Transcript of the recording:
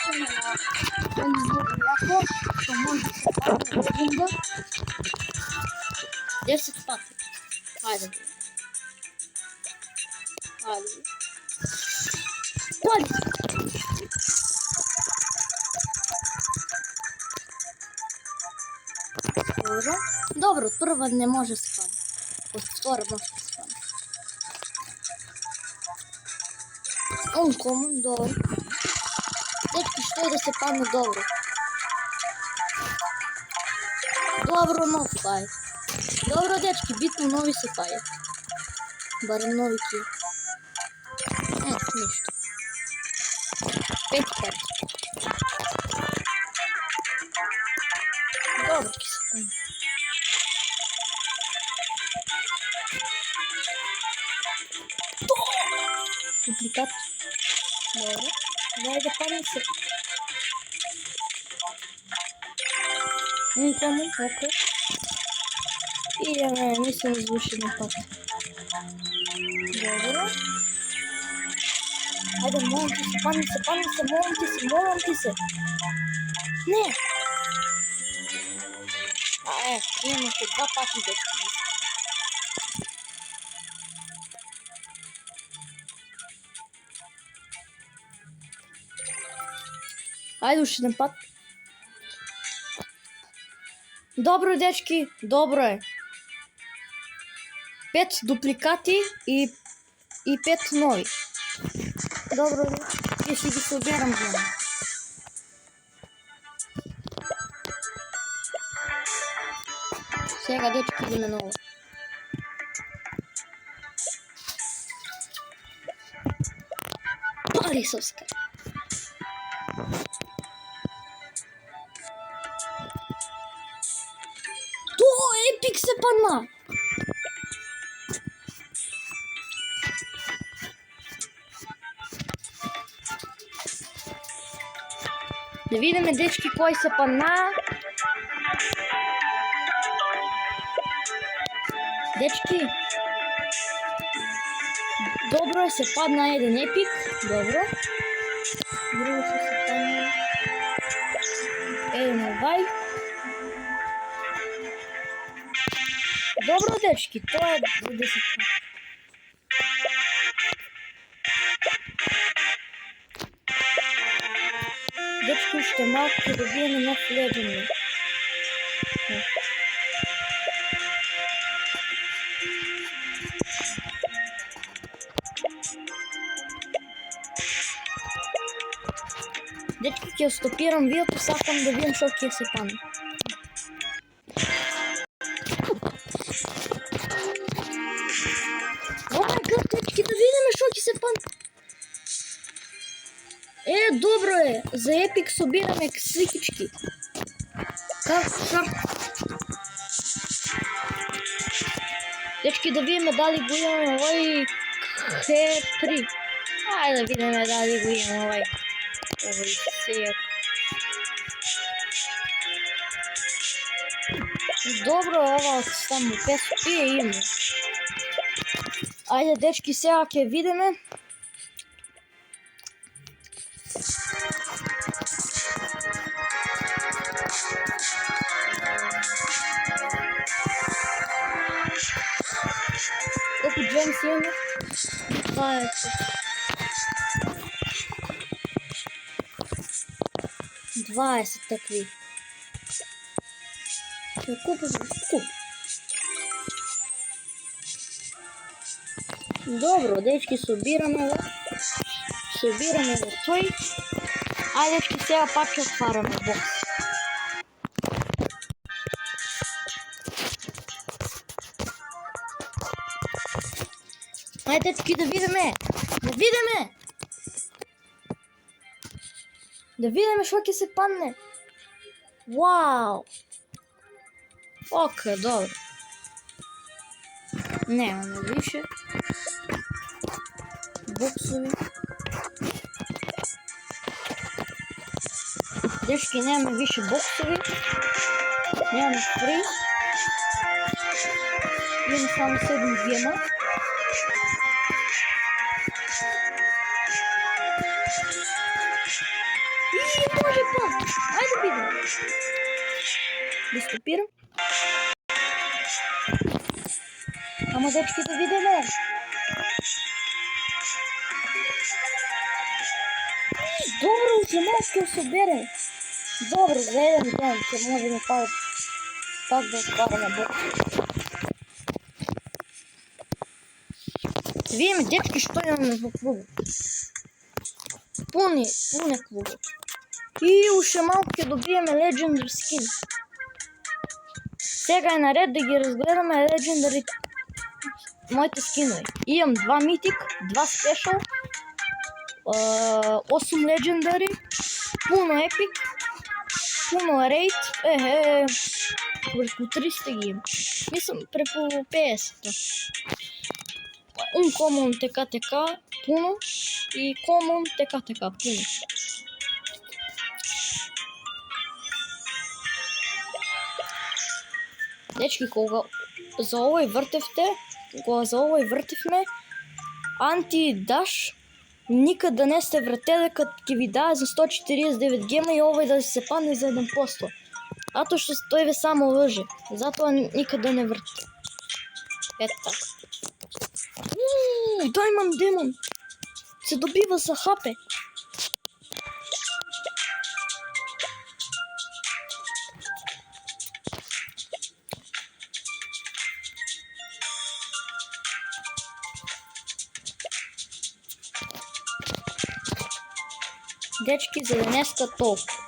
Я не знаю, яко, що може спати легенда. Де все спати? Хайде. Хайде. Ой! Добре, прва не може спати. Ось втора може спати. Он кому? Добре. Дечки, що йде сипане добре. Добре, но спає. Добре, дечки, бітну нові сипає. Берем нові ті. Ніщо. 5 перців. Добре, сипане. Дуплікат. Добре. Давай запалимося. Нікому, окей. І я місце звучить пак. Добре. Айде, молимтеся, панися, молимтеся. Не! Ні, ще 2 паки десь. Айде, ще один пак. Добре, дечки, добре. 5 дупликати и 5 нови. Добре, я ще ги събирам за мен. Сега дечки идеме ново. Парисовска. Епик се пана! Да видим, дечки, кой се пана. Дечки. Добро, се падна един епик. Добро. Друго ще се падна. Един обай. Добро, дечки, това е за 10. Дечки, ще малко добием нов легенда. Дечки, ќе стопирам видеото, сакам да видим шо ќе се пане. Дечки, да видим шо ќе се пане. Добро е, за епик собираме ксихички. Как, шо? Дечки, да видим дали го имаме овој Хепри. Ајде да видим дали го имаме овој. Овој сејак. Добро, ова само 5 имаме. Ајде, дечки, сега ќе видиме. Колко джемс имаме? 20 такви. Куп. Добро, дечки, собираме го той. Айде, дечки, сега пак ще отваряме бокс. Айде, дечки, да видиме! Да видиме шо ќе се падне. Вау! Окей, добро. Немаме више. Боксови. Дечки, немаме више боксови. Немаме фри. Имаме само 7 гема. І може пан. Айде підемо. Дистопіром. А мазечки то відеме. Добре, вже мовки соберемо. Добре, зайдемо, чи можемо пару. Так до пару на бок. Видим, детки, что я на клубу. Пуни клубу. И уши малки добиеме Legendary Skin. Сега е наред да ги разгледаме Legendary моите скинове. Имам 2 Mythic, 2 Special, 8 Legendary, пуно Epic, пуно Raid, върху 300 ги имам. Мислам преко 50. Common TK, пуно и Common TK, пуно. Дечки, кога за овој вртевме, анти-даш, никад да не сте врателе, кад ќе ви дае за 149 гема и овој да се падне за 1%. Зато што тој ве само лъже. Затоа никад да не вртите. Ето така. Да, имам демон. Се добива за хапе. Дечки, за днеска толкова.